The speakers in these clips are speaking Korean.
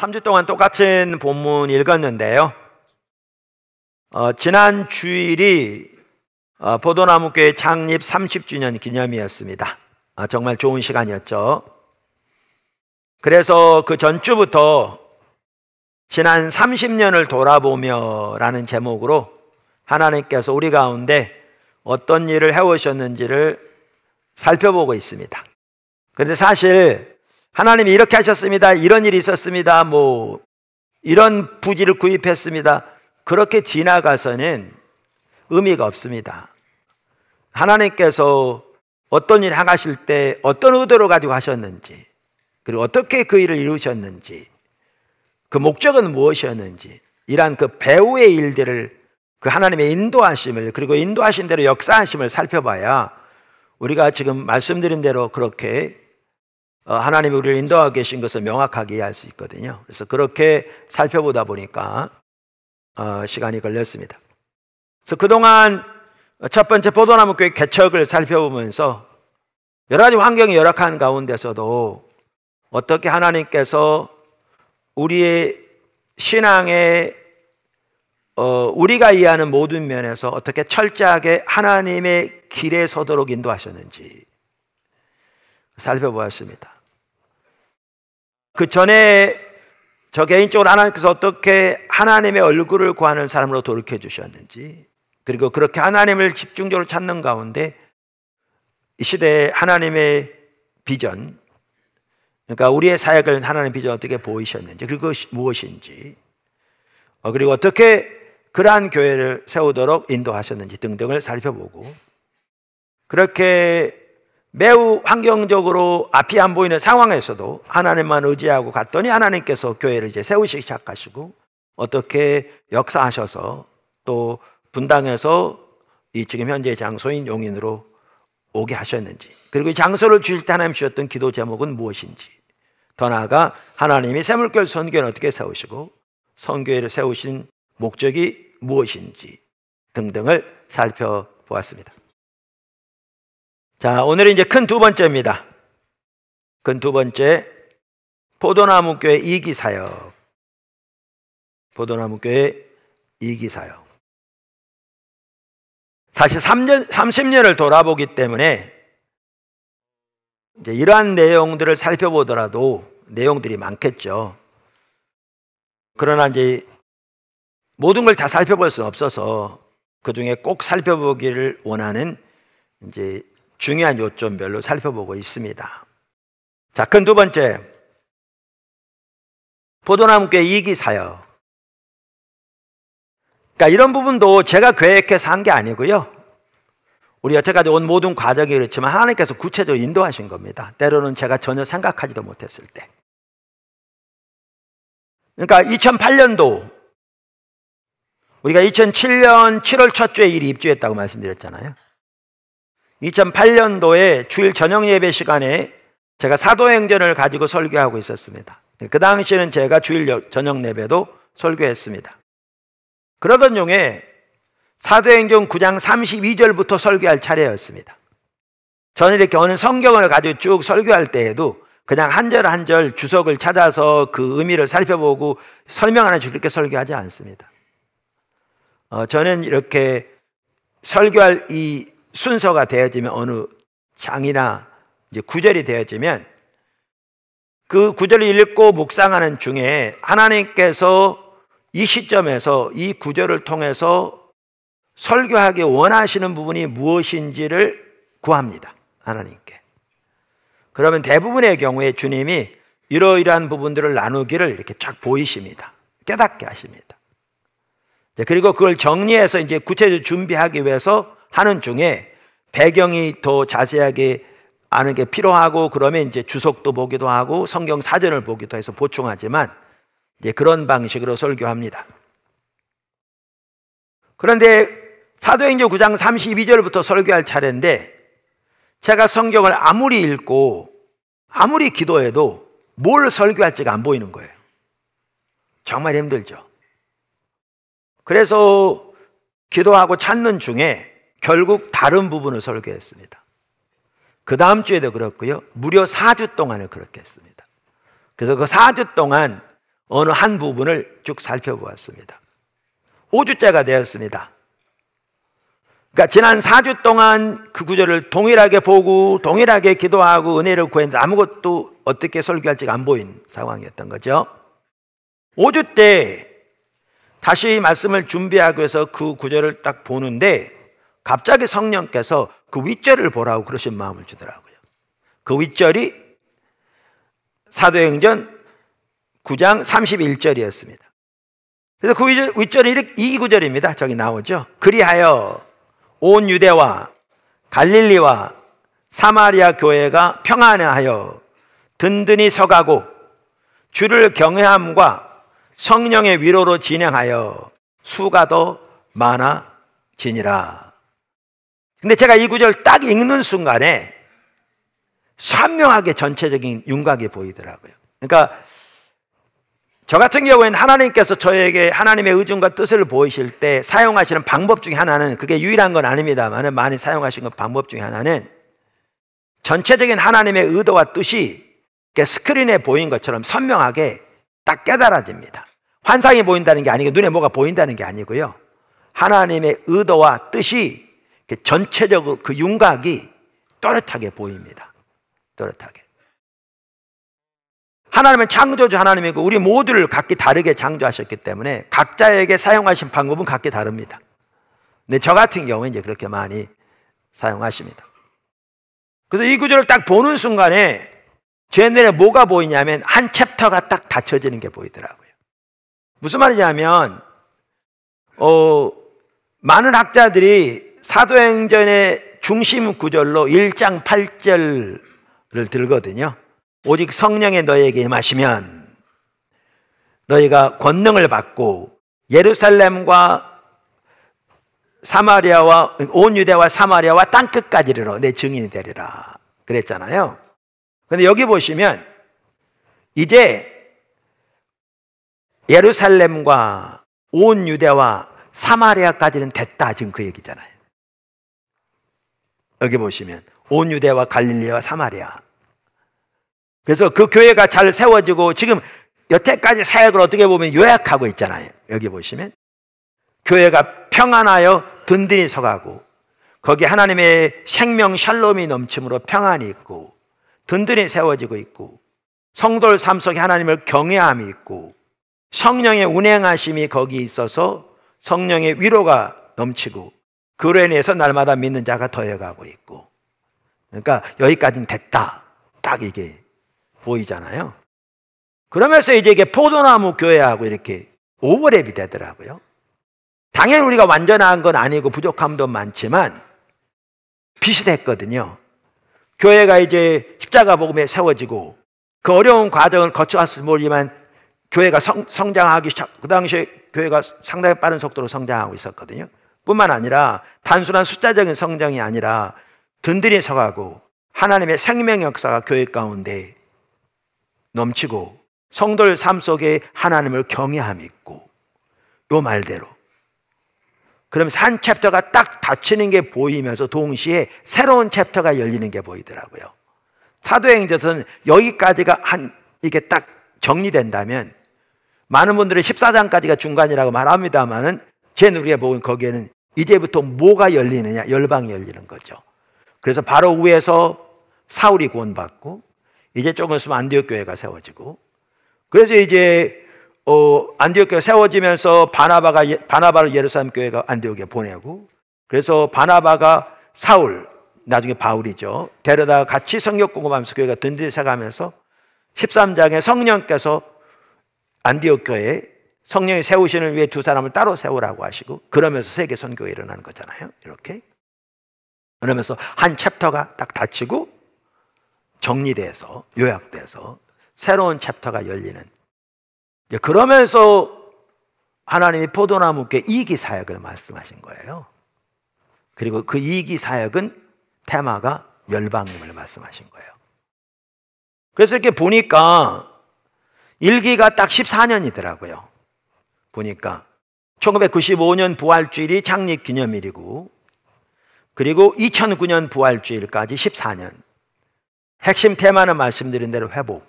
3주 동안 똑같은 본문 읽었는데요. 지난 주일이 포도나무교회 창립 30주년 기념이었습니다. 정말 좋은 시간이었죠. 그래서 그 전주부터 지난 30년을 돌아보며 라는 제목으로 하나님께서 우리 가운데 어떤 일을 해오셨는지를 살펴보고 있습니다. 그런데 사실 하나님이 이렇게 하셨습니다, 이런 일이 있었습니다, 이런 부지를 구입했습니다, 그렇게 지나가서는 의미가 없습니다. 하나님께서 어떤 일을 행하실 때 어떤 의도를 가지고 하셨는지, 그리고 어떻게 그 일을 이루셨는지, 그 목적은 무엇이었는지, 이러한 그 배후의 일들을, 그 하나님의 인도하심을, 그리고 인도하신 대로 역사하심을 살펴봐야 우리가 지금 말씀드린 대로 그렇게 하나님이 우리를 인도하고 계신 것을 명확하게 이해할 수 있거든요. 그래서 그렇게 살펴보다 보니까 시간이 걸렸습니다. 그래서 그동안 첫 번째 포도나무 교회 개척을 살펴보면서 여러 가지 환경이 열악한 가운데서도 어떻게 하나님께서 우리의 신앙에 우리가 이해하는 모든 면에서 어떻게 철저하게 하나님의 길에 서도록 인도하셨는지 살펴보았습니다. 그 전에 저 개인적으로 하나님께서 어떻게 하나님의 얼굴을 구하는 사람으로 돌이켜 주셨는지, 그리고 그렇게 하나님을 집중적으로 찾는 가운데 이 시대에 하나님의 비전, 그러니까 우리의 사역을 하나님의 비전 어떻게 보이셨는지, 그리고 그것이 무엇인지, 그리고 어떻게 그러한 교회를 세우도록 인도하셨는지 등등을 살펴보고, 그렇게 매우 환경적으로 앞이 안 보이는 상황에서도 하나님만 의지하고 갔더니 하나님께서 교회를 이제 세우시기 시작하시고 어떻게 역사하셔서 또 분당에서 이 지금 현재 장소인 용인으로 오게 하셨는지, 그리고 이 장소를 주실 때 하나님 주셨던 기도 제목은 무엇인지, 더 나아가 하나님이 샘물교회 선교회를 어떻게 세우시고 선교회를 세우신 목적이 무엇인지 등등을 살펴보았습니다. 자, 오늘은 이제 큰 두 번째입니다. 큰 두 번째, 포도나무교회 2기 사역. 포도나무교회 2기 사역. 사실 30년을 돌아보기 때문에 이제 이러한 내용들을 살펴보더라도 내용들이 많겠죠. 그러나 이제 모든 걸 다 살펴볼 수는 없어서 그 중에 꼭 살펴보기를 원하는 이제 중요한 요점별로 살펴보고 있습니다. 자, 큰 두 번째, 포도나무교회 2기 사역. 그러니까 이런 부분도 제가 계획해서 한 게 아니고요, 우리 여태까지 온 모든 과정이 그렇지만 하나님께서 구체적으로 인도하신 겁니다. 때로는 제가 전혀 생각하지도 못했을 때. 그러니까 2008년도 우리가 2007년 7월 첫 주에 일이 입주했다고 말씀드렸잖아요. 2008년도에 주일 저녁 예배 시간에 제가 사도행전을 가지고 설교하고 있었습니다. 그 당시에는 제가 주일 저녁 예배도 설교했습니다. 그러던 중에 사도행전 9장 32절부터 설교할 차례였습니다. 저는 이렇게 어느 성경을 가지고 쭉 설교할 때에도 그냥 한 절 한 절 주석을 찾아서 그 의미를 살펴보고 설명하는 줄 이렇게 설교하지 않습니다. 저는 이렇게 설교할 이 순서가 되어지면, 어느 장이나 이제 구절이 되어지면 그 구절을 읽고 묵상하는 중에 하나님께서 이 시점에서 이 구절을 통해서 설교하기 원하시는 부분이 무엇인지를 구합니다, 하나님께. 그러면 대부분의 경우에 주님이 이러이러한 부분들을 나누기를 이렇게 쫙 보이십니다. 깨닫게 하십니다. 그리고 그걸 정리해서 이제 구체적으로 준비하기 위해서 하는 중에 배경이 더 자세하게 아는 게 필요하고, 그러면 이제 주석도 보기도 하고 성경 사전을 보기도 해서 보충하지만 이제 그런 방식으로 설교합니다. 그런데 사도행전 9장 32절부터 설교할 차례인데 제가 성경을 아무리 읽고 아무리 기도해도 뭘 설교할지가 안 보이는 거예요. 정말 힘들죠. 그래서 기도하고 찾는 중에 결국 다른 부분을 설교했습니다. 그 다음 주에도 그렇고요, 무려 4주 동안을 그렇게 했습니다. 그래서 그 4주 동안 어느 한 부분을 쭉 살펴보았습니다. 5주째가 되었습니다. 그러니까 지난 4주 동안 그 구절을 동일하게 보고 동일하게 기도하고 은혜를 구했는데 아무것도 어떻게 설교할지가 안 보인 상황이었던 거죠. 5주 때 다시 말씀을 준비하기 위해서 그 구절을 딱 보는데 갑자기 성령께서 그 윗절을 보라고 그러신 마음을 주더라고요. 그 윗절이 사도행전 9장 31절이었습니다. 그래서 그 윗절이 이 구절입니다. 저기 나오죠. 그리하여 온 유대와 갈릴리와 사마리아 교회가 평안하여 든든히 서가고 주를 경외함과 성령의 위로로 진행하여 수가 더 많아지니라. 근데 제가 이 구절 딱 읽는 순간에 선명하게 전체적인 윤곽이 보이더라고요. 그러니까 저 같은 경우에는 하나님께서 저에게 하나님의 의중과 뜻을 보이실 때 사용하시는 방법 중에 하나는, 그게 유일한 건 아닙니다만 많이 사용하시는 방법 중에 하나는 전체적인 하나님의 의도와 뜻이 스크린에 보인 것처럼 선명하게 딱 깨달아집니다. 환상이 보인다는 게 아니고 눈에 뭐가 보인다는 게 아니고요, 하나님의 의도와 뜻이 전체적으로 그 윤곽이 또렷하게 보입니다. 또렷하게. 하나님은 창조주 하나님이고 우리 모두를 각기 다르게 창조하셨기 때문에 각자에게 사용하신 방법은 각기 다릅니다. 근데 저 같은 경우는 이제 그렇게 많이 사용하십니다. 그래서 이 구절을 딱 보는 순간에 제 눈에 뭐가 보이냐면 한 챕터가 딱 닫혀지는 게 보이더라고요. 무슨 말이냐면 많은 학자들이 사도행전의 중심 구절로 1장 8절을 들거든요. 오직 성령의 너희에게 임하시면 너희가 권능을 받고 예루살렘과 사마리아와 온 유대와 사마리아와 땅끝까지 이르러 내 증인이 되리라 그랬잖아요. 그런데 여기 보시면 이제 예루살렘과 온 유대와 사마리아까지는 됐다, 지금 그 얘기잖아요. 여기 보시면 온 유대와 갈릴리와 사마리아. 그래서 그 교회가 잘 세워지고 지금 여태까지 사역을 어떻게 보면 요약하고 있잖아요. 여기 보시면 교회가 평안하여 든든히 서가고 거기 하나님의 생명 샬롬이 넘침으로 평안이 있고 든든히 세워지고 있고 성도의 삶 속에 하나님을 경외함이 있고 성령의 운행하심이 거기 있어서 성령의 위로가 넘치고 그로 인해서 날마다 믿는 자가 더해가고 있고, 그러니까 여기까지는 됐다, 딱 이게 보이잖아요. 그러면서 이제 이게 포도나무 교회하고 이렇게 오버랩이 되더라고요. 당연히 우리가 완전한 건 아니고 부족함도 많지만 비슷했거든요. 교회가 이제 십자가 복음에 세워지고 그 어려운 과정을 거쳐왔을 모르지만 교회가 성장하기 시작, 그 당시에 교회가 상당히 빠른 속도로 성장하고 있었거든요. 뿐만 아니라 단순한 숫자적인 성장이 아니라 든든히 서가고 하나님의 생명 역사가 교회 가운데 넘치고 성도의 삶 속에 하나님을 경외함이 있고, 요 말대로 그러면서 한 챕터가 딱 닫히는 게 보이면서 동시에 새로운 챕터가 열리는 게 보이더라고요. 사도행전은 여기까지가 이게 딱 정리된다면 많은 분들이 14장까지가 중간이라고 말합니다만은 제 눈에 보면 거기에는 이제부터 뭐가 열리느냐, 열방이 열리는 거죠. 그래서 바로 위에서 사울이 구원받고 이제 조금 있으면 안디옥 교회가 세워지고, 그래서 이제 안디옥 교회가 세워지면서 바나바를 예루살렘 교회가 안디옥에 보내고, 그래서 바나바가 사울, 나중에 바울이죠, 데려다가 같이 성경 공부하면서 교회가 든든히 세가면서 13장에 성령께서 안디옥 교회에 성령이 세우시는 위해 두 사람을 따로 세우라고 하시고, 그러면서 세계 선교가 일어나는 거잖아요. 이렇게 그러면서 한 챕터가 딱 닫히고 정리돼서 요약돼서 새로운 챕터가 열리는, 그러면서 하나님이 포도나무께 이기 사역을 말씀하신 거예요. 그리고 그 이기 사역은 테마가 열방임을 말씀하신 거예요. 그래서 이렇게 보니까 일기가 딱 14년이더라고요. 보니까 1995년 부활주일이 창립 기념일이고, 그리고 2009년 부활주일까지 14년. 핵심 테마는 말씀드린 대로 회복.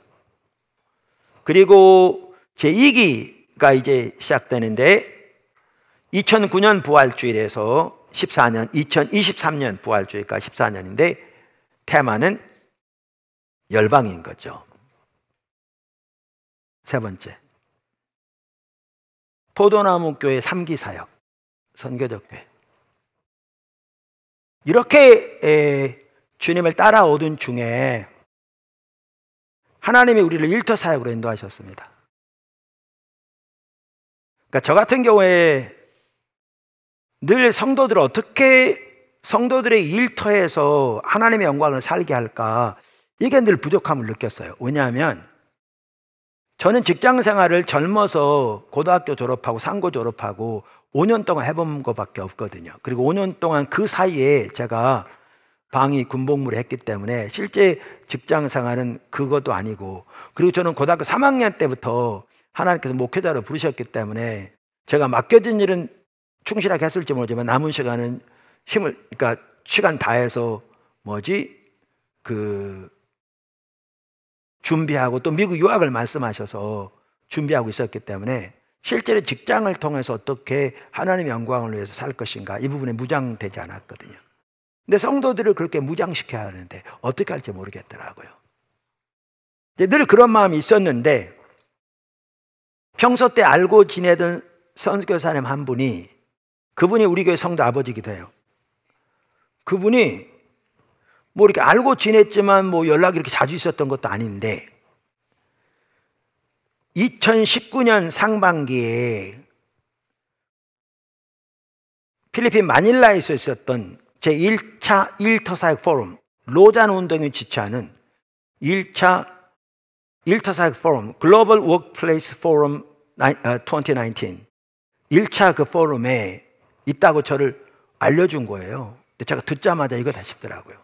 그리고 제2기가 이제 시작되는데 2009년 부활주일에서 14년, 2023년 부활주일까지 14년인데 테마는 열방인 거죠. 세 번째, 포도나무 교회 3기 사역, 선교적 교회. 이렇게 주님을 따라오던 중에 하나님이 우리를 일터 사역으로 인도하셨습니다. 그러니까 저 같은 경우에 늘 성도들을 어떻게 성도들의 일터에서 하나님의 영광을 살게 할까, 이게 늘 부족함을 느꼈어요. 왜냐하면 저는 직장 생활을 젊어서 고등학교 졸업하고 상고 졸업하고 5년 동안 해본 것밖에 없거든요. 그리고 5년 동안 그 사이에 제가 방위 군복무를 했기 때문에 실제 직장 생활은 그것도 아니고, 그리고 저는 고등학교 3학년 때부터 하나님께서 목회자로 부르셨기 때문에 제가 맡겨진 일은 충실하게 했을지 모르지만 남은 시간은 그러니까 시간 다해서 준비하고, 또 미국 유학을 말씀하셔서 준비하고 있었기 때문에 실제로 직장을 통해서 어떻게 하나님의 영광을 위해서 살 것인가, 이 부분에 무장되지 않았거든요. 근데 성도들을 그렇게 무장시켜야 하는데 어떻게 할지 모르겠더라고요. 늘 그런 마음이 있었는데 평소 때 알고 지내던 선교사님 한 분이, 그분이 우리 교회 성도 아버지기도 해요. 그분이 뭐 이렇게 알고 지냈지만 뭐 연락이 이렇게 자주 있었던 것도 아닌데 2019년 상반기에 필리핀 마닐라에서 있었던 제1차 일터사역 포럼, 로잔 운동이 지체하는 1차 일터사역 포럼, 글로벌 워크플레이스 포럼 2019, 1차 그 포럼에 있다고 저를 알려준 거예요. 근데 제가 듣자마자 이거다 싶더라고요.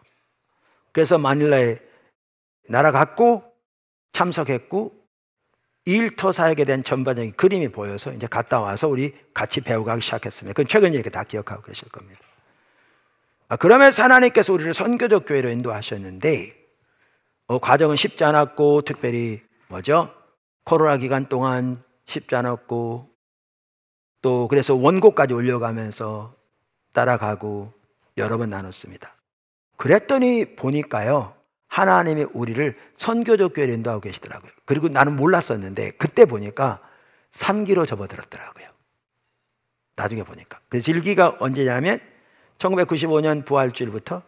그래서 마닐라에 날아갔고 참석했고, 일터 사역에 대한 전반적인 그림이 보여서 이제 갔다 와서 우리 같이 배워가기 시작했습니다. 그건 최근 이렇게 다 기억하고 계실 겁니다. 그러면서 하나님께서 우리를 선교적 교회로 인도하셨는데 과정은 쉽지 않았고, 특별히 코로나 기간 동안 쉽지 않았고, 또 그래서 원고까지 올려가면서 따라가고 여러 번 나눴습니다. 그랬더니 보니까요, 하나님이 우리를 선교적 교회로 인도하고 계시더라고요. 그리고 나는 몰랐었는데 그때 보니까 3기로 접어들었더라고요. 나중에 보니까. 그래서 1기가 언제냐면 1995년 부활주일부터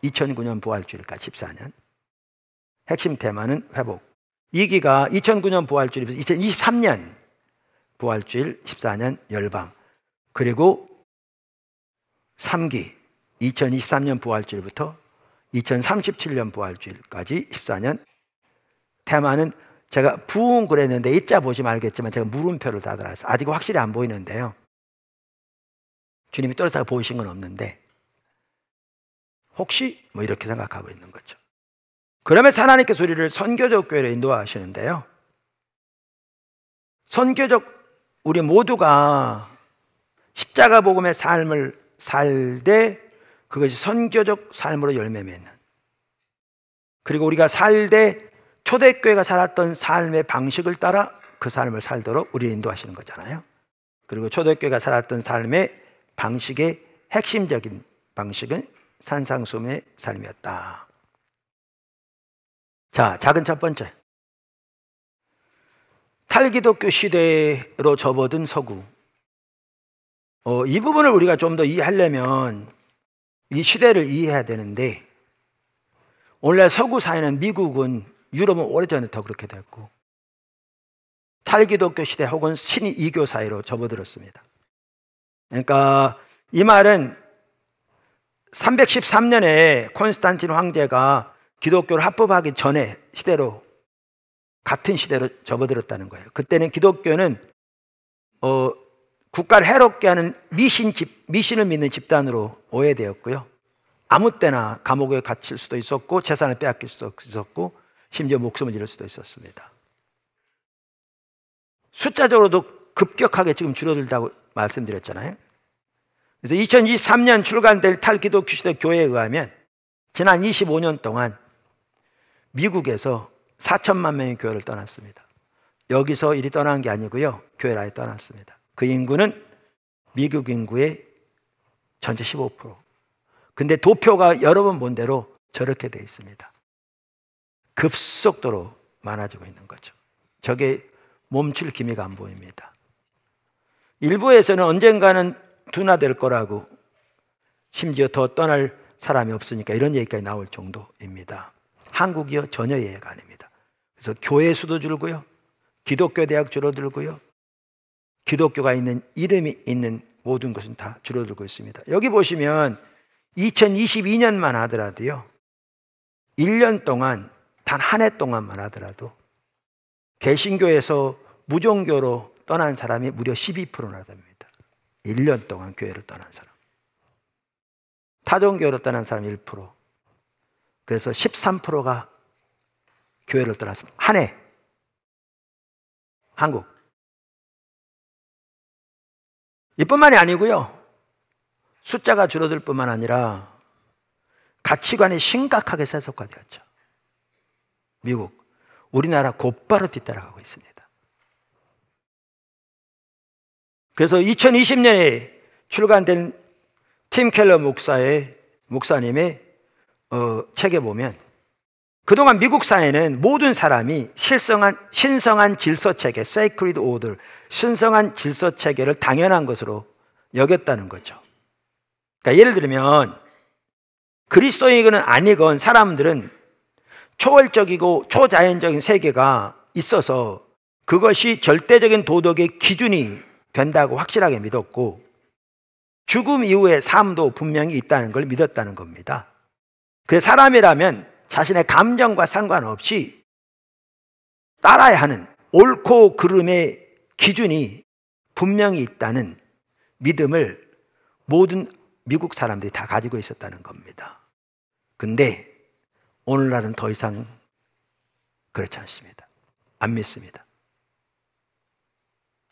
2009년 부활주일까지 14년. 핵심 테마는 회복. 2기가 2009년 부활주일부터 2023년 부활주일, 14년 열방. 그리고 3기 2023년 부활주일부터 2037년 부활주일까지 14년. 테마는 제가 부흥 그랬는데 이자 보시면 알겠지만 제가 물음표를 다 달았어요. 아직 확실히 안 보이는데요. 주님이 또렷하게 보이신 건 없는데 혹시 뭐 이렇게 생각하고 있는 거죠. 그러면서 하나님께서 우리를 선교적 교회로 인도하시는데요, 선교적 우리 모두가 십자가 복음의 삶을 살되 그것이 선교적 삶으로 열매 맺는, 그리고 우리가 살되 초대교회가 살았던 삶의 방식을 따라 그 삶을 살도록 우리를 인도하시는 거잖아요. 그리고 초대교회가 살았던 삶의 방식의 핵심적인 방식은 산상수훈의 삶이었다. 자, 작은 첫 번째, 탈기독교 시대로 접어든 서구. 이 부분을 우리가 좀 더 이해하려면 이 시대를 이해해야 되는데, 원래 서구 사회는, 미국은, 유럽은 오래전부터 그렇게 됐고 탈기독교 시대 혹은 신이 이교 사회로 접어들었습니다. 그러니까 이 말은 313년에 콘스탄틴 황제가 기독교를 합법하기 전에 시대로, 같은 시대로 접어들었다는 거예요. 그때는 기독교는 국가를 해롭게 하는 미신을 믿는 집단으로 오해되었고요, 아무 때나 감옥에 갇힐 수도 있었고 재산을 빼앗길 수도 있었고 심지어 목숨을 잃을 수도 있었습니다. 숫자적으로도 급격하게 지금 줄어들다고 말씀드렸잖아요. 그래서 2023년 출간될 탈기독교 시대 교회에 의하면 지난 25년 동안 미국에서 4천만 명의 교회를 떠났습니다. 여기서 일이 떠난 게 아니고요. 교회를 아예 떠났습니다. 그 인구는 미국 인구의 전체 15%. 근데 도표가 여러 번 본 대로 저렇게 돼 있습니다. 급속도로 많아지고 있는 거죠. 저게 멈출 기미가 안 보입니다. 일부에서는 언젠가는 둔화될 거라고, 심지어 더 떠날 사람이 없으니까 이런 얘기까지 나올 정도입니다. 한국이요? 전혀 이해가 아닙니다. 그래서 교회 수도 줄고요, 기독교 대학 줄어들고요, 기독교가 있는 이름이 있는 모든 것은 다 줄어들고 있습니다. 여기 보시면 2022년만 하더라도요, 1년 동안 단 한 해 동안만 하더라도 개신교에서 무종교로 떠난 사람이 무려 12%나 됩니다. 1년 동안 교회를 떠난 사람. 타종교로 떠난 사람 1%. 그래서 13%가 교회를 떠났습니다. 한 해. 한국. 이뿐만이 아니고요, 숫자가 줄어들 뿐만 아니라 가치관이 심각하게 세속화되었죠. 미국, 우리나라 곧바로 뒤따라가고 있습니다. 그래서 2020년에 출간된 팀 켈러 목사님의 책에 보면, 그동안 미국 사회는 모든 사람이 신성한 질서체계, sacred order, 신성한 질서체계를 당연한 것으로 여겼다는 거죠. 그러니까 예를 들면 그리스도인이건 아니건 사람들은 초월적이고 초자연적인 세계가 있어서 그것이 절대적인 도덕의 기준이 된다고 확실하게 믿었고, 죽음 이후의 삶도 분명히 있다는 걸 믿었다는 겁니다. 그래서 사람이라면 자신의 감정과 상관없이 따라야 하는 옳고 그름의 기준이 분명히 있다는 믿음을 모든 미국 사람들이 다 가지고 있었다는 겁니다. 근데 오늘날은 더 이상 그렇지 않습니다. 안 믿습니다.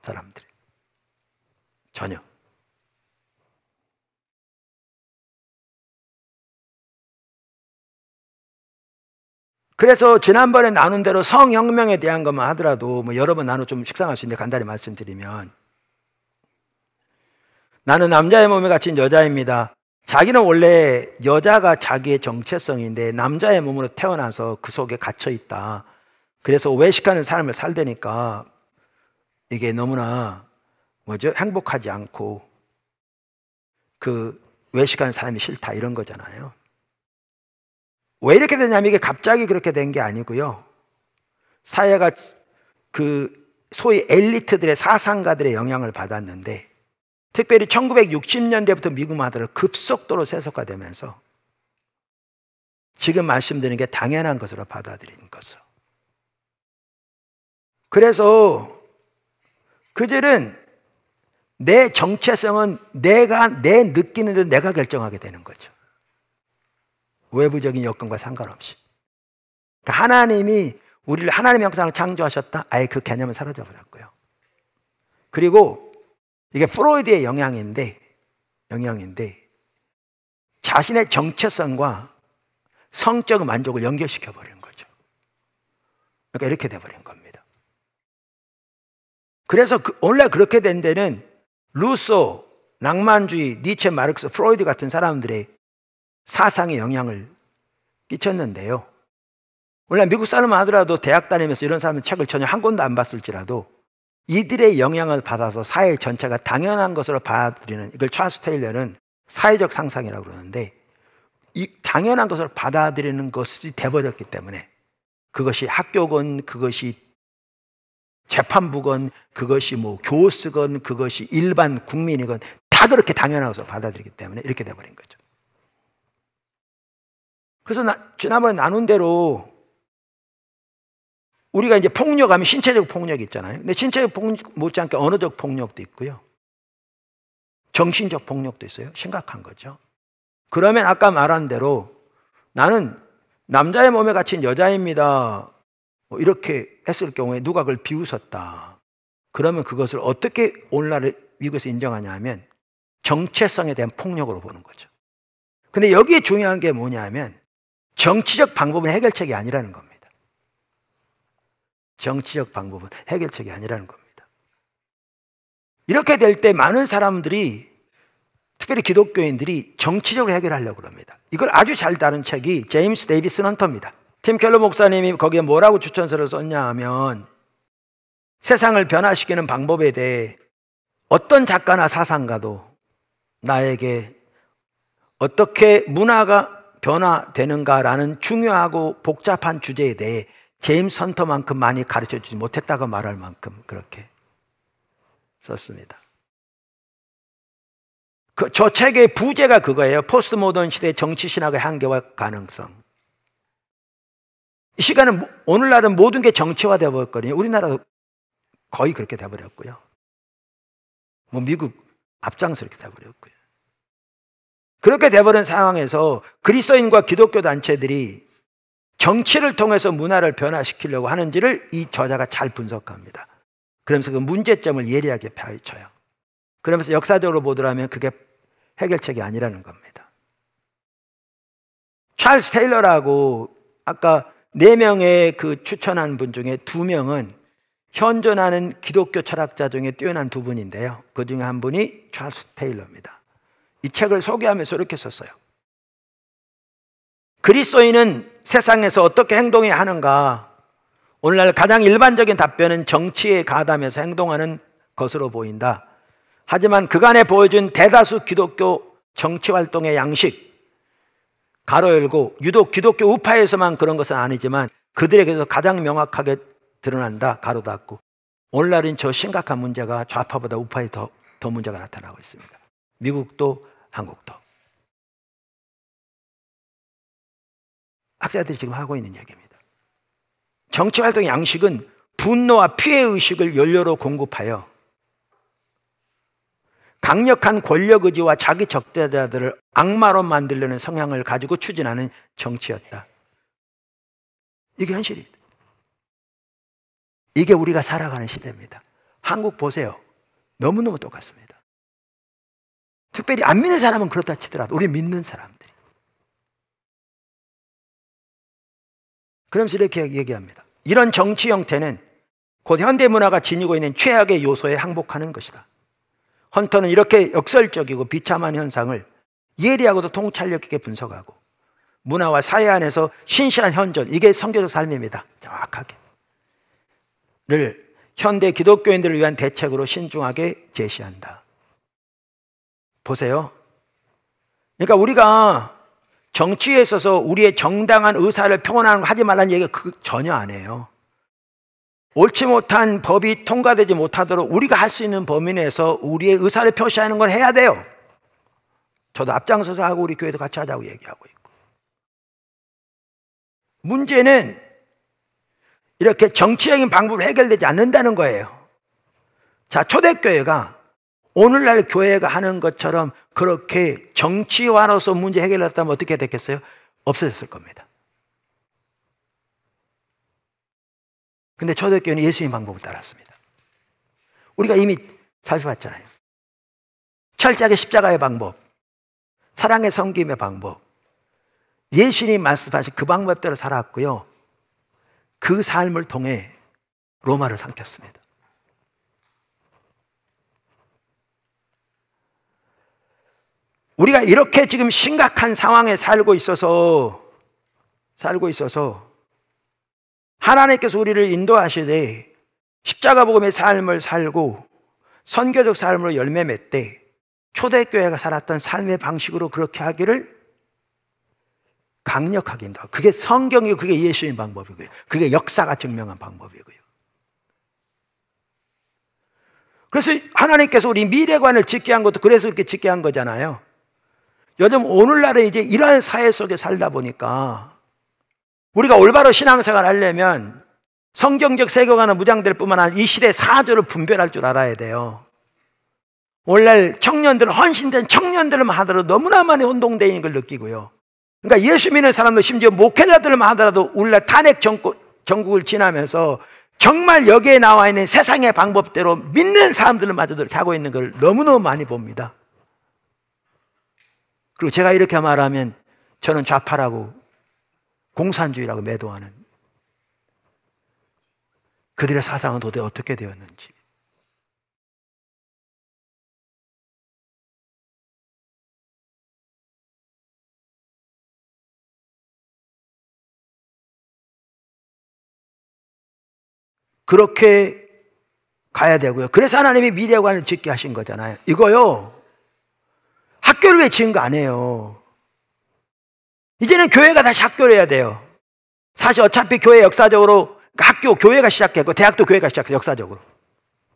사람들이 전혀. 그래서 지난번에 나눈 대로 성혁명에 대한 것만 하더라도 뭐 여러 번 나눠 좀 식상할 수 있는데 간단히 말씀드리면, 나는 남자의 몸에 갇힌 여자입니다. 자기는 원래 여자가 자기의 정체성인데 남자의 몸으로 태어나서 그 속에 갇혀 있다. 그래서 외식하는 삶을 살다니까 이게 너무나 행복하지 않고 그 외식하는 사람이 싫다, 이런 거잖아요. 왜 이렇게 되냐면 이게 갑자기 그렇게 된 게 아니고요, 사회가 그 소위 엘리트들의 사상가들의 영향을 받았는데, 특별히 1960년대부터 미국만 하더라도 급속도로 세속화되면서 지금 말씀드리는 게 당연한 것으로 받아들이는 것으로. 그래서 그들은 내 정체성은 내 느끼는 대로 내가 결정하게 되는 거죠. 외부적인 여건과 상관없이. 그러니까 하나님이 우리를 하나님의 형상으로 창조하셨다? 아예 그 개념은 사라져버렸고요. 그리고 이게 프로이드의 영향인데 자신의 정체성과 성적 만족을 연결시켜버리는 거죠. 그러니까 이렇게 돼버린 겁니다. 그래서 원래 그렇게 된 데는 루소, 낭만주의, 니체, 마르크스, 프로이드 같은 사람들의 사상에 영향을 끼쳤는데요, 원래 미국 사람 하더라도 대학 다니면서 이런 사람은 책을 전혀 한 권도 안 봤을지라도 이들의 영향을 받아서 사회 전체가 당연한 것으로 받아들이는, 이걸 찰스 테일러는 사회적 상상이라고 그러는데, 이 당연한 것으로 받아들이는 것이 돼버렸기 때문에 그것이 학교건, 그것이 재판부건, 그것이 교수건, 그것이 일반 국민이건 다 그렇게 당연한 것으로 받아들이기 때문에 이렇게 돼버린 거죠. 그래서 지난번에 나눈 대로 우리가 이제 폭력하면 신체적 폭력이 있잖아요. 근데 신체적 폭력 못지않게 언어적 폭력도 있고요, 정신적 폭력도 있어요. 심각한 거죠. 그러면 아까 말한 대로 나는 남자의 몸에 갇힌 여자입니다, 이렇게 했을 경우에 누가 그걸 비웃었다. 그러면 그것을 어떻게 오늘날 미국에서 인정하냐 하면 정체성에 대한 폭력으로 보는 거죠. 근데 여기에 중요한 게 뭐냐 하면 정치적 방법은 해결책이 아니라는 겁니다. 정치적 방법은 해결책이 아니라는 겁니다. 이렇게 될 때 많은 사람들이, 특별히 기독교인들이 정치적으로 해결하려고 합니다. 이걸 아주 잘 다룬 책이 제임스 데이비스 헌터입니다. 팀 켈러 목사님이 거기에 뭐라고 추천서를 썼냐 하면, 세상을 변화시키는 방법에 대해 어떤 작가나 사상가도 나에게 어떻게 문화가 변화되는가라는 중요하고 복잡한 주제에 대해 제임스 헌터만큼 많이 가르쳐주지 못했다고 말할 만큼 그렇게 썼습니다. 저 책의 부제가 그거예요. 포스트 모던 시대의 정치신학의 한계와 가능성. 이 시간은, 오늘날은 모든 게 정치화되어 버렸거든요. 우리나라도 거의 그렇게 돼버렸고요. 뭐 미국 앞장서 이렇게 돼버렸고요. 그렇게 돼버린 상황에서 그리스도인과 기독교 단체들이 정치를 통해서 문화를 변화시키려고 하는지를 이 저자가 잘 분석합니다. 그러면서 그 문제점을 예리하게 파헤쳐요. 그러면서 역사적으로 보더라면 그게 해결책이 아니라는 겁니다. 찰스 테일러라고 아까 4명의 그 추천한 분 중에 2명은 현존하는 기독교 철학자 중에 뛰어난 2분인데요. 그 중에 한 분이 찰스 테일러입니다. 이 책을 소개하면서 이렇게 썼어요. 그리스도인은 세상에서 어떻게 행동해야 하는가? 오늘날 가장 일반적인 답변은 정치에 가담해서 행동하는 것으로 보인다. 하지만 그간에 보여준 대다수 기독교 정치활동의 양식, 가로 열고, 유독 기독교 우파에서만 그런 것은 아니지만 그들에게서 가장 명확하게 드러난다, 가로 닫고. 오늘날은 저 심각한 문제가 좌파보다 우파에 더 문제가 나타나고 있습니다. 미국도 한국도. 학자들이 지금 하고 있는 얘기입니다. 정치활동의 양식은 분노와 피해의식을 연료로 공급하여 강력한 권력의지와 자기 적대자들을 악마로 만들려는 성향을 가지고 추진하는 정치였다. 이게 현실입니다. 이게 우리가 살아가는 시대입니다. 한국 보세요. 너무너무 똑같습니다. 특별히 안 믿는 사람은 그렇다 치더라도 우리 믿는 사람들이. 그러면서 이렇게 얘기합니다. 이런 정치 형태는 곧 현대문화가 지니고 있는 최악의 요소에 항복하는 것이다. 헌터는 이렇게 역설적이고 비참한 현상을 예리하고도 통찰력 있게 분석하고 문화와 사회 안에서 신실한 현존, 이게 성교적 삶입니다. 정확하게. 를 현대 기독교인들을 위한 대책으로 신중하게 제시한다. 보세요. 그러니까 우리가 정치에 있어서 우리의 정당한 의사를 표현하지 말라는 얘기가 전혀 안 해요. 옳지 못한 법이 통과되지 못하도록 우리가 할 수 있는 범위 내에서 우리의 의사를 표시하는 건 해야 돼요. 저도 앞장서서 하고 우리 교회도 같이 하자고 얘기하고 있고. 문제는 이렇게 정치적인 방법으로 해결되지 않는다는 거예요. 자, 초대교회가 오늘날 교회가 하는 것처럼 그렇게 정치화로서 문제 해결했다면 어떻게 됐겠어요? 없어졌을 겁니다. 근데 초대교회는 예수님 방법을 따랐습니다. 우리가 이미 살펴봤잖아요. 철저하게 십자가의 방법, 사랑의 섬김의 방법, 예수님 말씀하신 그 방법대로 살았고요. 그 삶을 통해 로마를 삼켰습니다. 우리가 이렇게 지금 심각한 상황에 살고 있어서 하나님께서 우리를 인도하시되 십자가 복음의 삶을 살고 선교적 삶으로 열매 맺되 초대교회가 살았던 삶의 방식으로 그렇게 하기를 강력하게 인도하고, 그게 성경이고 그게 예수님 방법이고요. 그게 역사가 증명한 방법이고요. 그래서 하나님께서 우리 미래관을 짓게 한 것도 그래서 그렇게 짓게 한 거잖아요. 요즘 오늘날은 이제 이러한 사회 속에 살다 보니까 우리가 올바로 신앙생활 하려면 성경적 세계관은 무장될 뿐만 아니라 이 시대의 사조를 분별할 줄 알아야 돼요. 오늘날 청년들, 헌신된 청년들만 하더라도 너무나 많이 혼동되어 있는 걸 느끼고요. 그러니까 예수 믿는 사람도 심지어 목회자들만 하더라도 오늘날 탄핵 정국을 지나면서 정말 여기에 나와 있는 세상의 방법대로 믿는 사람들마저도 이렇게 하고 있는 걸 너무너무 많이 봅니다. 그리고 제가 이렇게 말하면 저는 좌파라고 공산주의라고 매도하는, 그들의 사상은 도대체 어떻게 되었는지. 그렇게 가야 되고요. 그래서 하나님이 미래관을 짓게 하신 거잖아요. 이거요, 학교를 왜 지은 거 아니에요. 이제는 교회가 다시 학교를 해야 돼요. 사실 어차피 교회 역사적으로 학교, 교회가 시작했고 대학도 교회가 시작했어요. 역사적으로,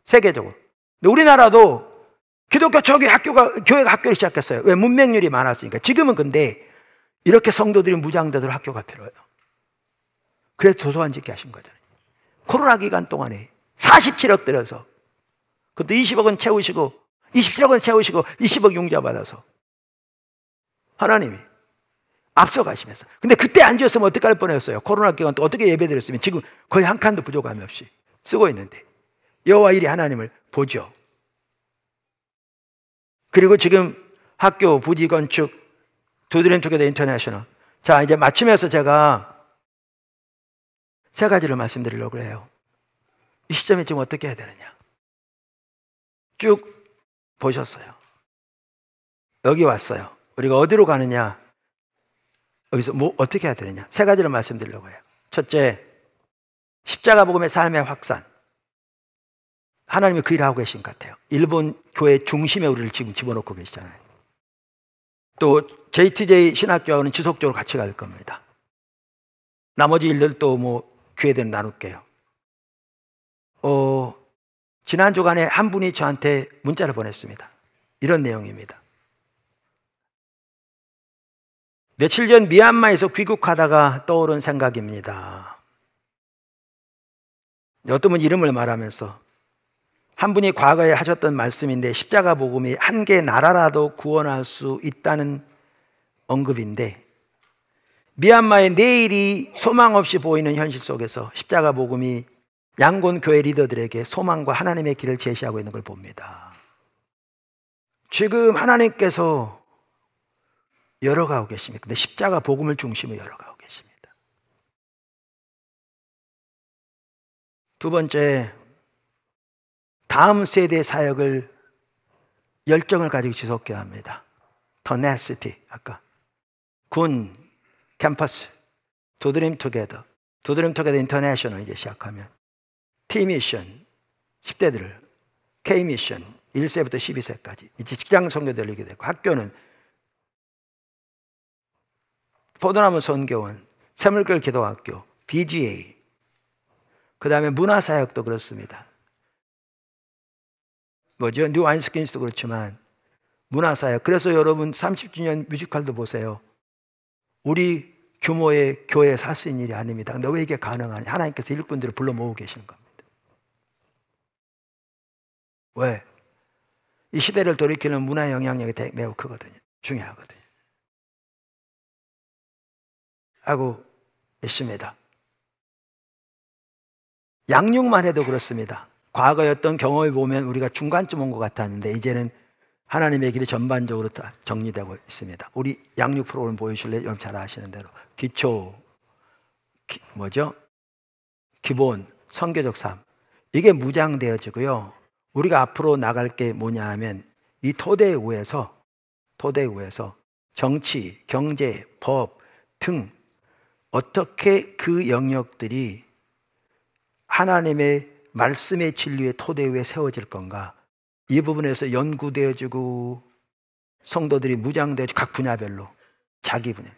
세계적으로. 근데 우리나라도 기독교 초기 교회가 학교를 시작했어요. 왜? 문맹률이 많았으니까. 지금은 근데 이렇게 성도들이 무장되도록 학교가 필요해요. 그래서 도서관 짓게 하신 거잖아요. 코로나 기간 동안에 47억 들여서, 그것도 20억은 채우시고 27억은 채우시고 20억 융자 받아서 하나님이 앞서가시면서. 근데 그때 안 지었으면 어떡할 뻔했어요. 코로나 기간 또 어떻게 예배드렸으면 지금 거의 한 칸도 부족함이 없이 쓰고 있는데 여호와 일이 하나님을 보죠. 그리고 지금 학교 부지 건축 두드림 투게더 인터내셔널. 자, 이제 마치면서 제가 세 가지를 말씀드리려고 해요. 이 시점에 지금 어떻게 해야 되느냐. 쭉 보셨어요. 여기 왔어요. 우리가 어디로 가느냐, 여기서 뭐 어떻게 해야 되느냐. 세 가지를 말씀드리려고 해요. 첫째, 십자가 복음의 삶의 확산. 하나님이 그 일을 하고 계신 것 같아요. 일본 교회 중심에 우리를 지금 집어넣고 계시잖아요. 또 JTJ 신학교는 지속적으로 같이 갈 겁니다. 나머지 일들도 뭐 기회되면 나눌게요. 지난 주간에 한 분이 저한테 문자를 보냈습니다. 이런 내용입니다. 며칠 전 미얀마에서 귀국하다가 떠오른 생각입니다. 어떤 분 이름을 말하면서 한 분이 과거에 하셨던 말씀인데, 십자가 복음이 한 개 나라라도 구원할 수 있다는 언급인데, 미얀마의 내일이 소망 없이 보이는 현실 속에서 십자가 복음이 양곤 교회 리더들에게 소망과 하나님의 길을 제시하고 있는 걸 봅니다. 지금 하나님께서 열어가고 계십니다. 근데 십자가 복음을 중심으로 열어가고 계십니다. 두 번째, 다음 세대 사역을 열정을 가지고 지속해야 합니다. tenacity, 아까 군, 캠퍼스, 두드림 투게더 인터내셔널 이제 시작하면 T미션 10대들, K미션 1세부터 12세까지 이제 직장 선교도 열리게 되고, 학교는 포도나무 선교원, 샘물결 기도학교, BGA, 그 다음에 문화사역도 그렇습니다. 뉴 와인스킨스도 그렇지만 문화사역. 그래서 여러분 30주년 뮤지컬도 보세요. 우리 규모의 교회에서 할 수 있는 일이 아닙니다. 근데 왜 이게 가능하냐? 하나님께서 일꾼들을 불러 모으고 계시는 겁니다. 왜? 이 시대를 돌이키는 문화의 영향력이 매우 크거든요. 중요하거든요. 하고 있습니다. 양육만 해도 그렇습니다. 과거의 어떤 경험을 보면 우리가 중간쯤 온 것 같았는데 이제는 하나님의 길이 전반적으로 다 정리되고 있습니다. 우리 양육 프로그램 보여주실래요? 여러분 잘 아시는 대로 기초, 기본, 선교적 삶, 이게 무장되어지고요. 우리가 앞으로 나갈 게 뭐냐 하면 이 토대 위에서 정치, 경제, 법 등 어떻게 그 영역들이 하나님의 말씀의 진리의 토대 위에 세워질 건가, 이 부분에서 연구되어지고 성도들이 무장되어지고 각 분야별로 자기 분야,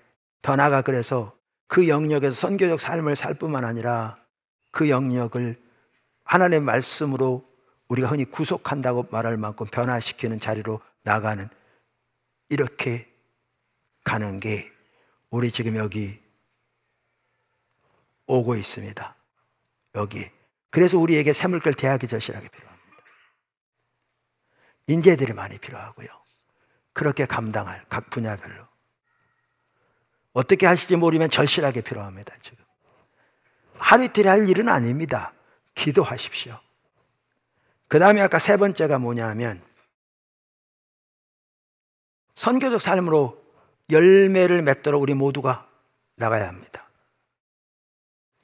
더 나아가 그래서 그 영역에서 선교적 삶을 살 뿐만 아니라 그 영역을 하나님의 말씀으로 우리가 흔히 구속한다고 말할 만큼 변화시키는 자리로 나가는, 이렇게 가는 게 우리 지금 여기 오고 있습니다. 여기. 그래서 우리에게 샘물결 대학이 절실하게 필요합니다. 인재들이 많이 필요하고요. 그렇게 감당할 각 분야별로 어떻게 하실지 모르면 절실하게 필요합니다. 지금 하루 이틀에 할 일은 아닙니다. 기도하십시오. 그 다음에 아까 세 번째가 뭐냐 하면 선교적 삶으로 열매를 맺도록 우리 모두가 나가야 합니다.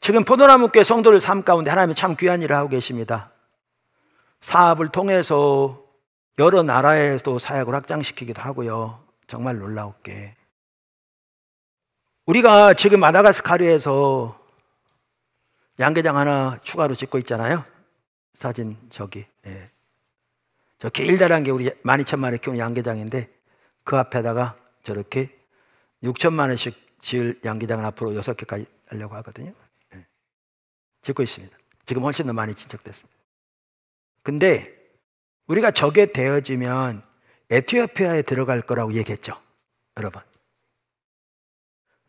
지금 포도나무교회 성도들 삶 가운데 하나님이 참 귀한 일을 하고 계십니다. 사업을 통해서 여러 나라에도 사역을 확장시키기도 하고요. 정말 놀라웠게. 우리가 지금 마다가스카르에서 양계장 하나 추가로 짓고 있잖아요. 사진 저기. 예. 저 길다란 게 우리 12,000마리 키우는 양계장인데 그 앞에다가 저렇게 6,000만 원씩 지을 양계장을 앞으로 6개까지 하려고 하거든요. 예. 짓고 있습니다. 지금 훨씬 더 많이 진척됐습니다. 근데 우리가 저게 되어지면 에티오피아에 들어갈 거라고 얘기했죠, 여러분.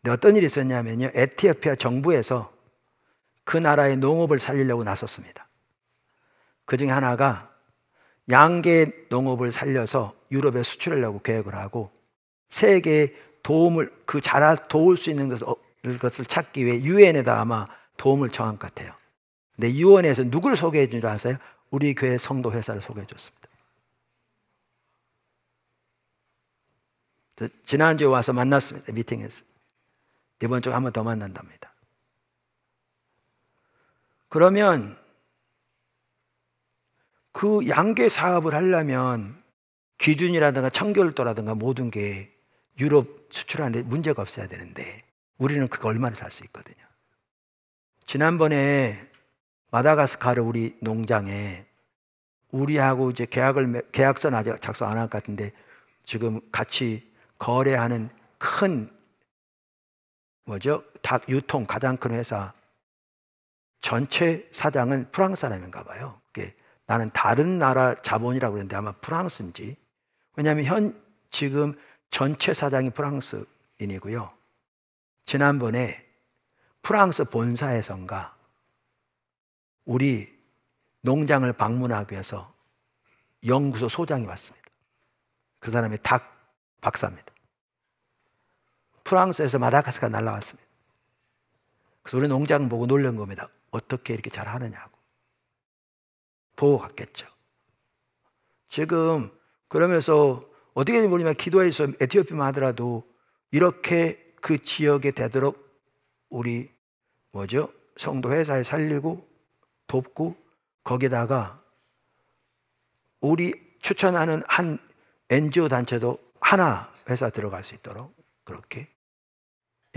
근데 어떤 일이 있었냐면요, 에티오피아 정부에서 그 나라의 농업을 살리려고 나섰습니다. 그 중에 하나가 양계 농업을 살려서 유럽에 수출하려고 계획을 하고 세계에 도움을 도울 수 있는 것을 찾기 위해 유엔에다 아마 도움을 청한 것 같아요. 근데 유엔에서 누구를 소개해 준 줄 아세요? 우리 교회 성도 회사를 소개해 줬습니다. 지난주에 와서 만났습니다. 미팅에서. 이번 주에 한 번 더 만난답니다. 그러면 그 양계 사업을 하려면 기준이라든가 청결도라든가 모든 게 유럽 수출하는데 문제가 없어야 되는데 우리는 그거 얼마나 살 수 있거든요. 지난번에 마다가스카르 우리 농장에 우리하고 이제 계약서는 아직 작성 안 할 것 같은데 지금 같이 거래하는 큰 닭 유통 가장 큰 회사 전체 사장은 프랑스 사람인가 봐요. 나는 다른 나라 자본이라고 그랬는데 아마 프랑스인지. 왜냐하면 지금 전체 사장이 프랑스인이고요. 지난번에 프랑스 본사에선가 우리 농장을 방문하기 위해서 연구소 소장이 왔습니다. 그 사람이 닭 박사입니다. 프랑스에서 마다가스카르 날라왔습니다. 그래서 우리 농장 보고 놀란 겁니다. 어떻게 이렇게 잘하느냐고. 보고 갔겠죠. 지금 그러면서 어떻게 보면 기도해서 에티오피아만 하더라도 이렇게 그 지역에 되도록 우리 성도 회사에 살리고 돕고 거기다가 우리 추천하는 한 NGO 단체도 하나 회사 들어갈 수 있도록 그렇게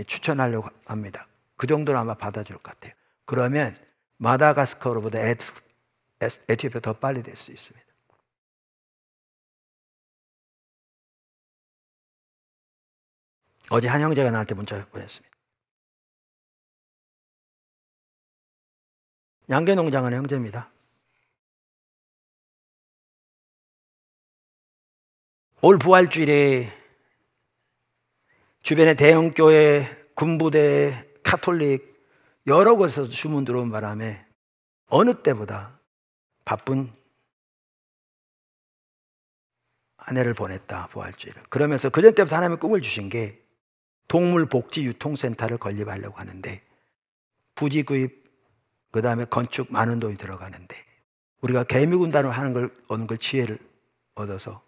추천하려고 합니다. 그 정도는 아마 받아줄 것 같아요. 그러면 마다가스카르보다 에티오피아 더 빨리 될 수 있습니다. 어제 한 형제가 나한테 문자 보냈습니다. 양계농장하는 형제입니다. 올 부활주일에 주변에 대형교회, 군부대, 카톨릭 여러 곳에서 주문 들어온 바람에 어느 때보다 바쁜 아내를 보냈다, 부활주일을. 그러면서 그전 때부터 하나님의 꿈을 주신 게 동물복지유통센터를 건립하려고 하는데 부지 구입, 그 다음에 건축 많은 돈이 들어가는데 우리가 개미군단을 하는 걸 어느 걸 지혜를 얻어서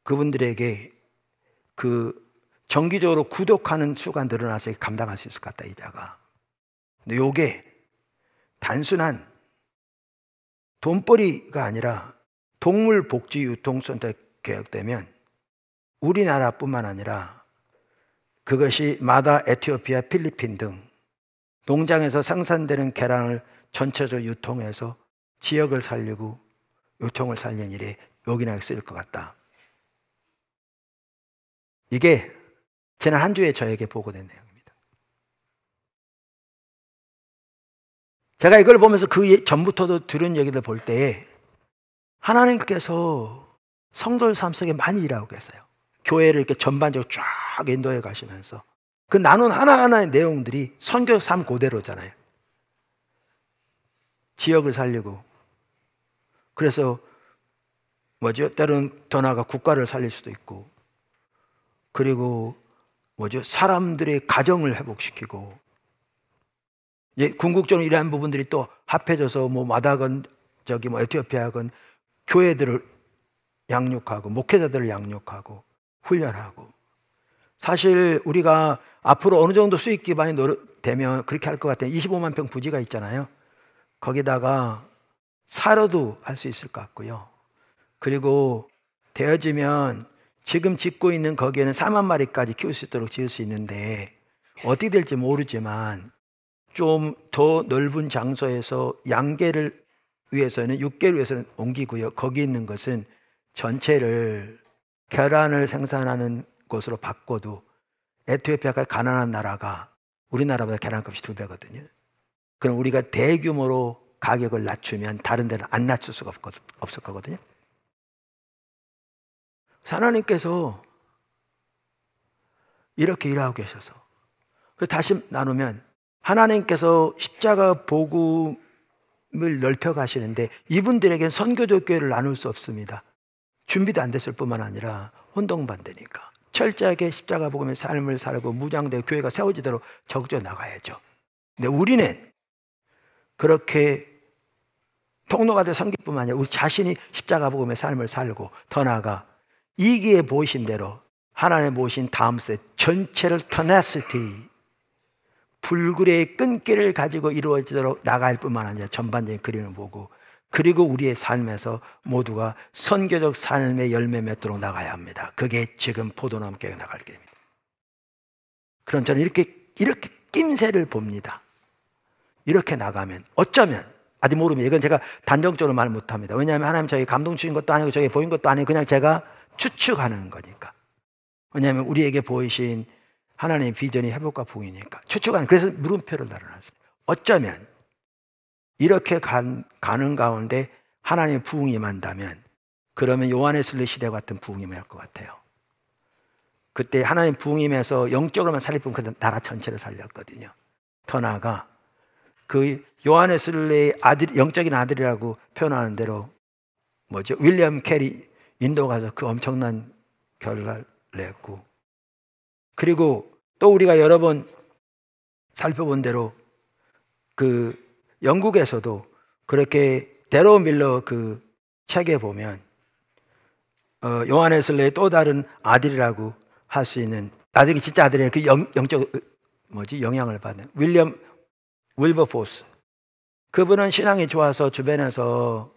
그분들에게 그 정기적으로 구독하는 수가 늘어나서 감당할 수 있을 것 같다, 이자가. 근데 요게 단순한 돈벌이가 아니라 동물복지유통센터 개혁되면 우리나라뿐만 아니라 그것이 마다 에티오피아, 필리핀 등 농장에서 생산되는 계란을 전체적으로 유통해서 지역을 살리고 유통을 살리는 일에 요긴하게 쓰일 것 같다. 이게 지난 한 주에 저에게 보고된 내용입니다. 제가 이걸 보면서 그 전부터도 들은 얘기들 볼 때에 하나님께서 성도들 삶 속에 많이 일하고 계세요. 교회를 이렇게 전반적으로 쫙 인도해 가시면서 그 나눈 하나하나의 내용들이 선교 삶 그대로잖아요. 지역을 살리고 그래서 때로는 더 나아가 국가를 살릴 수도 있고 그리고 사람들의 가정을 회복시키고 궁극적으로 이러한 부분들이 또 합해져서 마다건 에티오피아건 교회들을 양육하고 목회자들을 양육하고 훈련하고 사실 우리가 앞으로 어느 정도 수익 기반이 되면 그렇게 할 것 같아요. 25만 평 부지가 있잖아요. 거기다가 사료도 할 수 있을 것 같고요. 그리고 되어지면 지금 짓고 있는 거기에는 4만 마리까지 키울 수 있도록 지을 수 있는데 어떻게 될지 모르지만 좀 더 넓은 장소에서 양계를 위해서는 6개를 위해서는 옮기고요. 거기 있는 것은 전체를 계란을 생산하는 곳으로 바꿔도 에티오피아가 가난한 나라가 우리나라보다 계란값이 2배거든요. 그럼 우리가 대규모로 가격을 낮추면 다른 데는 안 낮출 수가 없을 거거든요. 하나님께서 이렇게 일하고 계셔서 그래서 다시 나누면 하나님께서 십자가 복음을 넓혀 가시는데 이분들에게는 선교적 교회를 나눌 수 없습니다. 준비도 안 됐을 뿐만 아니라 혼동반대니까 철저하게 십자가 복음의 삶을 살고 무장되어 교회가 세워지도록 적져 나가야죠. 근데 우리는 그렇게 통로가 될 선교뿐만 아니라 우리 자신이 십자가 복음의 삶을 살고 더 나아가 이기에 보이신 대로 하나님 보신 다음 세 전체를 테나시티 불굴의 끈기를 가지고 이루어지도록 나갈 뿐만 아니라 전반적인 그림을 보고 그리고 우리의 삶에서 모두가 선교적 삶의 열매 맺도록 나가야 합니다. 그게 지금 포도나무 교회 나갈 길입니다. 그럼 저는 이렇게 낌새를 봅니다. 이렇게 나가면 어쩌면 아직 모릅니다. 이건 제가 단정적으로 말 못합니다. 왜냐하면 하나님 저에게 감동 주신 것도 아니고 저에게 보인 것도 아니고 그냥 제가 추측하는 거니까. 왜냐하면 우리에게 보이신 하나님의 비전이 회복과 부흥이니까 추측하는. 그래서 물음표를 달아놨습니다. 어쩌면 이렇게 가는 가운데 하나님의 부흥이 임한다면 그러면 요한의 순례 시대 같은 부흥이 임할 것 같아요. 그때 하나님 부흥이 임해서 영적으로만 살릴 뿐 그 나라 전체를 살렸거든요. 더 나아가 그 요한의 순례의 아들, 영적인 아들이라고 표현하는 대로 윌리엄 캐리 인도 가서 그 엄청난 결과를 냈고 그리고 또 우리가 여러 번 살펴본 대로 그 영국에서도 그렇게 데로 밀러 그 책에 보면 요한의 순례의 또 다른 아들이라고 할 수 있는 아들이 진짜 아들이에요. 그 영적 영향을 받는 윌리엄 윌버포스. 그분은 신앙이 좋아서 주변에서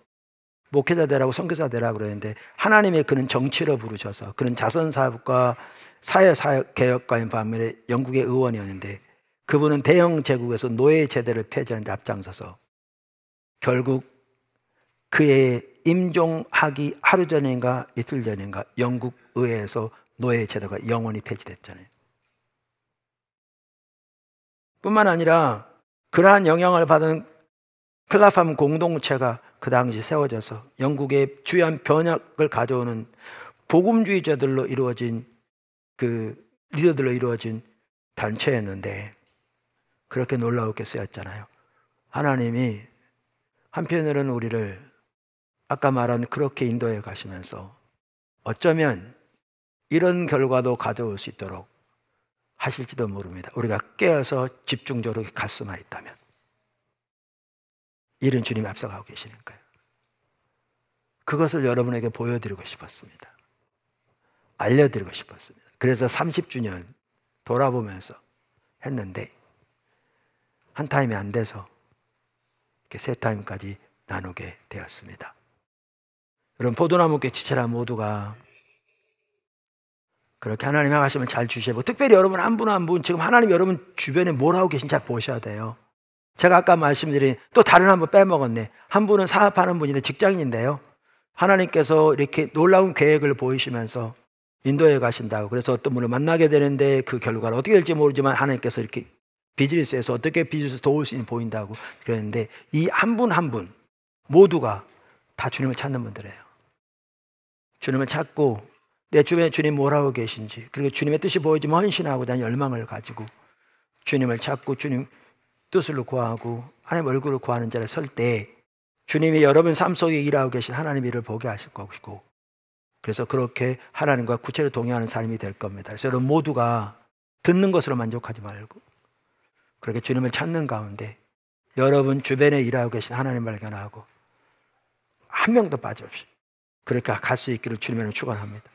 목회자 되라고 선교사 되라고 그러는데 하나님의 그는 정치로 부르셔서 그는 자선사업과 사회개혁가인 반면에 영국의 의원이었는데 그분은 대영 제국에서 노예 제도를 폐지하는 데 앞장서서 결국 그의 임종하기 하루 전인가 이틀 전인가 영국 의회에서 노예 제도가 영원히 폐지됐잖아요. 뿐만 아니라 그러한 영향을 받은 클라팜 공동체가 그 당시 세워져서 영국의 주요한 변혁을 가져오는 복음주의자들로 이루어진 그 리더들로 이루어진 단체였는데 그렇게 놀라웠게 쓰였잖아요. 하나님이 한편으로는 우리를 아까 말한 그렇게 인도해 가시면서 어쩌면 이런 결과도 가져올 수 있도록 하실지도 모릅니다. 우리가 깨어서 집중적으로 갈 수만 있다면. 이런 주님이 앞서가고 계시는 거예요. 그것을 여러분에게 보여드리고 싶었습니다. 알려드리고 싶었습니다. 그래서 30주년 돌아보면서 했는데 한 타임이 안 돼서 이렇게 세 타임까지 나누게 되었습니다. 여러분 포도나무께 지체라 모두가 그렇게 하나님이 하시면 잘 주시고 특별히 여러분 한 분 한 분 지금 하나님 여러분 주변에 뭘 하고 계신지 잘 보셔야 돼요. 제가 아까 말씀드린 또 다른 한 분 빼먹었네. 한 분은 사업하는 분인데 직장인인데요. 하나님께서 이렇게 놀라운 계획을 보이시면서 인도에 가신다고. 그래서 어떤 분을 만나게 되는데 그 결과는 어떻게 될지 모르지만 하나님께서 이렇게 비즈니스에서 어떻게 비즈니스 도울 수 있는지 보인다고 그랬는데 이 한 분 한 분 모두가 다 주님을 찾는 분들이에요. 주님을 찾고 내 주변에 주님 뭘 하고 계신지 그리고 주님의 뜻이 보이지만 헌신하고 다는 열망을 가지고 주님을 찾고 주님 뜻을 구하고 하나님 얼굴을 구하는 자를 설 때 주님이 여러분 삶 속에 일하고 계신 하나님 일을 보게 하실 것이고 그래서 그렇게 하나님과 구체로 동행하는 삶이 될 겁니다. 그래서 여러분 모두가 듣는 것으로 만족하지 말고 그렇게 주님을 찾는 가운데 여러분 주변에 일하고 계신 하나님 발견하고 한 명도 빠짐없이 그렇게 갈 수 있기를 주님으로 축원합니다.